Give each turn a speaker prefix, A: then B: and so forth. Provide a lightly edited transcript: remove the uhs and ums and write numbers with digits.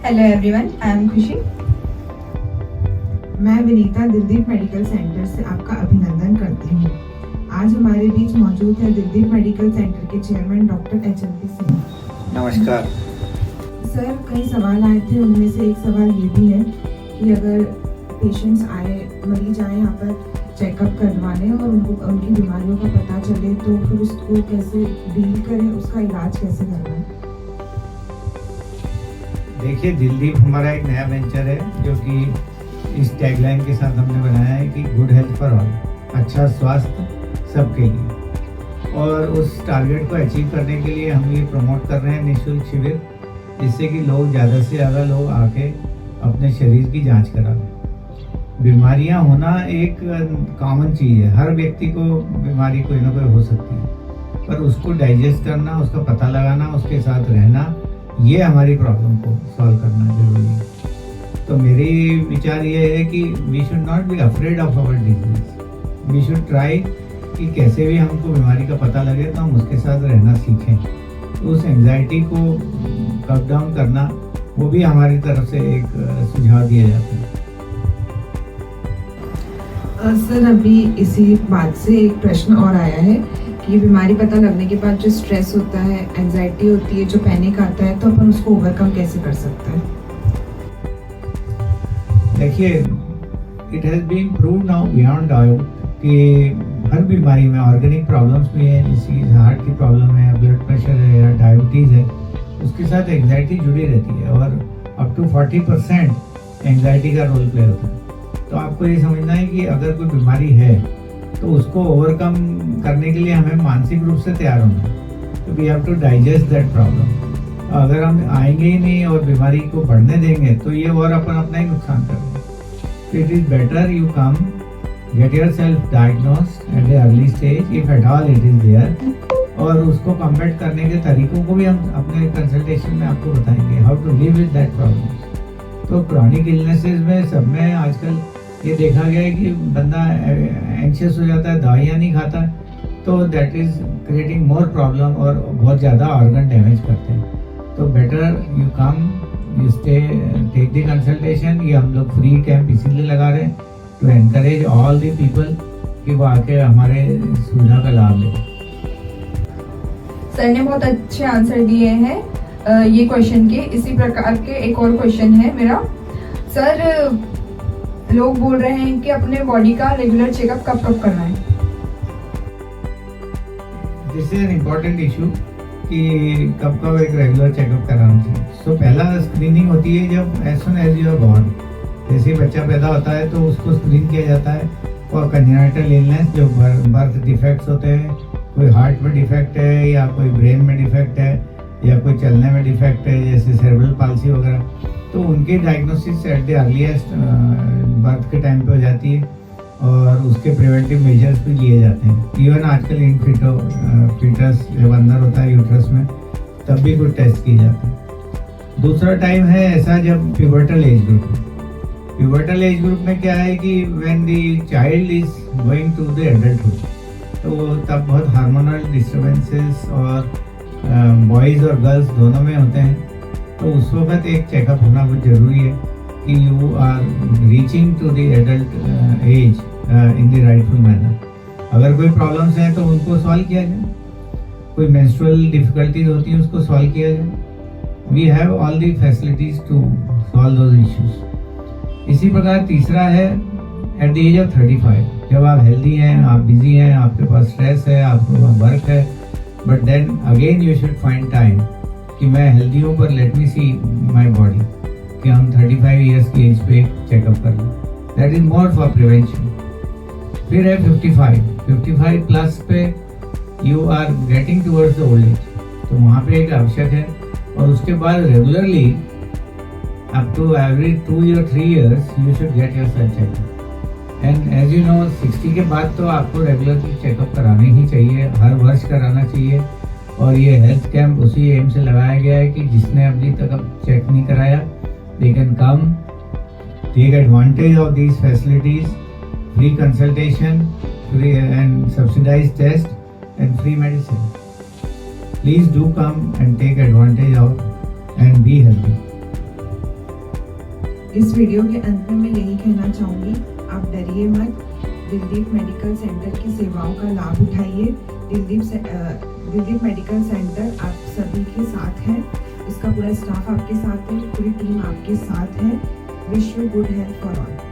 A: Hello everyone, I am खुशी।
B: मैं Vinita दिलदीप medical centre से आपका अभिनंदन करती हूँ। आज हमारे बीच मौजूद है दिलदीप मेडिकल सेंटर के चेयरमैन डॉक्टर HLP सिंह।
C: नमस्कार
B: सर, कई सवाल आए थे, उनमें से एक सवाल ये भी है कि अगर पेशेंट्स आए, मरीज आए यहाँ पर चेकअप करवाने और उनको उनकी बीमारियों का पता चले तो फिर उसको कैसे डील करें, उसका इलाज कैसे करवाएं?
C: देखिए, दिलदीप हमारा एक नया वेंचर है जो कि इस टैगलाइन के साथ हमने बनाया है कि गुड हेल्थ फॉर ऑल, अच्छा स्वास्थ्य सबके लिए। और उस टारगेट को अचीव करने के लिए हम ये प्रमोट कर रहे हैं निःशुल्क शिविर, जिससे कि लोग ज़्यादा से ज़्यादा लोग आके अपने शरीर की जांच करा लें। बीमारियां होना एक कॉमन चीज़ है, हर व्यक्ति को बीमारी कोई ना कोई हो सकती है, पर उसको डाइजेस्ट करना, उसका पता लगाना, उसके साथ रहना, ये हमारी प्रॉब्लम को सॉल्व करना जरूरी है। तो मेरी विचार ये है कि we should not be afraid of our disease, we should try कि कैसे भी हमको बीमारी का पता लगे तो हम उसके साथ रहना सीखें। तो उस एंजाइटी को कट डाउन करना, वो भी हमारी तरफ से एक सुझाव दिया जाता है।
B: सर, अभी इसी बात से एक प्रश्न और आया है कि बीमारी पता लगने के बाद जो स्ट्रेस होता है, एंजाइटी होती है, जो पैनिक आता है, तो अपन उसको ओवरकम कैसे कर सकते हैं?
C: देखिए, it has been proved now beyond doubt कि हर बीमारी में ऑर्गेनिक प्रॉब्लम्स भी हैं, जैसे हार्ट की प्रॉब्लम है, ब्लड प्रेशर है या डायबिटीज़ है, उसके साथ एंजाइटी जुड़ी रहती है और अप टू 40% एंजाइटी का रोल प्ले होता है। तो आपको ये समझना है कि अगर कोई बीमारी है तो उसको ओवरकम करने के लिए हमें मानसिक रूप से तैयार होना है। तो we have to digest that problem. अगर हम आएंगे ही नहीं और बीमारी को बढ़ने देंगे तो ये और अपन अपना ही नुकसान करेंगे। तो it is better you come get yourself diagnosed at the early stage if at all it is there, और उसको कॉम्बैट करने के तरीकों को भी हम अपने कंसल्टेशन में आपको बताएंगे, how to live with that problem. तो क्रॉनिक इलनेसेस में सब में आजकल ये देखा गया है कि बंदा एंशियस हो जाता है, दवाइयाँ नहीं खाता, तो that is creating more problem और बहुत ज़्यादा ऑर्गन डैमेज करते हैं। तो better you come, you stay, take the consultation. ये हम लोग फ्री कैंप इसीलिए लगा रहे हैं to encourage all the people कि वो आके हमारे सुविधा का लाभ लें।
A: सर ने बहुत अच्छे आंसर दिए हैं ये क्वेश्चन के। इसी प्रकार के एक और क्वेश्चन है मेरा। सर, लोग बोल रहे हैं कि अपने बॉडी का रेगुलर चेकअप कब कब करना है?
C: This is an important issue कि कब कब एक रेगुलर चेकअप कराना चाहिए। सो पहला स्क्रीनिंग होती है जब as soon as you are born, जैसे ही बच्चा पैदा होता है तो उसको स्क्रीन किया जाता है और कंजेनिटल इलनेस, जो बर्थ डिफेक्ट्स होते हैं, कोई हार्ट में डिफेक्ट है या कोई ब्रेन में डिफेक्ट है या कोई चलने में डिफेक्ट है, जैसे सेरेब्रल पाल्सी वगैरह, तो उनकी diagnosis at the earliest birth के टाइम पे हो जाती है और उसके प्रिवेंटिव मेजर्स भी लिए जाते हैं। इवन आजकल इन फीटस जब अंदर होता है यूट्रस में, तब भी कुछ टेस्ट किए जाते हैं। दूसरा टाइम है ऐसा जब प्यूबर्टल एज ग्रुप है। प्यूबर्टल एज ग्रुप में क्या है कि when the child is going to the adulthood, तो तब बहुत हार्मोनल डिस्टर्बेंसेस और बॉयज़ और गर्ल्स दोनों में होते हैं। तो उस वक्त एक चेकअप होना बहुत ज़रूरी है कि you are reaching to the adult age in the rightful manner. अगर कोई प्रॉब्लम्स हैं तो उनको सॉल्व किया जाए, कोई मेंस्ट्रुअल डिफिकल्टीज होती हैं उसको सॉल्व किया जाए। We have all the facilities to solve those issues. इसी प्रकार तीसरा है एट द एज ऑफ 35, जब आप हेल्दी हैं, आप बिजी हैं, आपके पास स्ट्रेस है, आपको वर्क है, but then again you should find time कि मैं हेल्दी हूँ पर let me C my body, कि हम 35 ईयर्स की एज पे चेकअप कर लें। That is more for prevention. फिर है 55 प्लस पे you are getting towards the old age, तो वहाँ पे एक आवश्यक है। और उसके बाद regularly up to every 2 or 3 years you should get yourself checkup. And as you know 60 के बाद तो आपको रेगुलरली चेकअप कराना ही चाहिए, हर वर्ष कराना चाहिए। और ये हेल्थ कैंप उसी एम से लगाया गया है कि जिसने अभी तक अब चेक नहीं कराया, they can come, take advantage of these facilities, free consultation, free and subsidised test and free medicine. Please do come and take advantage of and be healthy.
B: इस वीडियो के अंत में मैं यही कहना चाहूँगी, आप डरिए मत। दिलदीप मेडिकल सेंटर की सेवाओं का लाभ उठाइए। दिलदीप मेडिकल सेंटर आप सभी के साथ है, इसका पूरा स्टाफ आपके साथ है, पूरी टीम आपके साथ है। Wish you good health for all.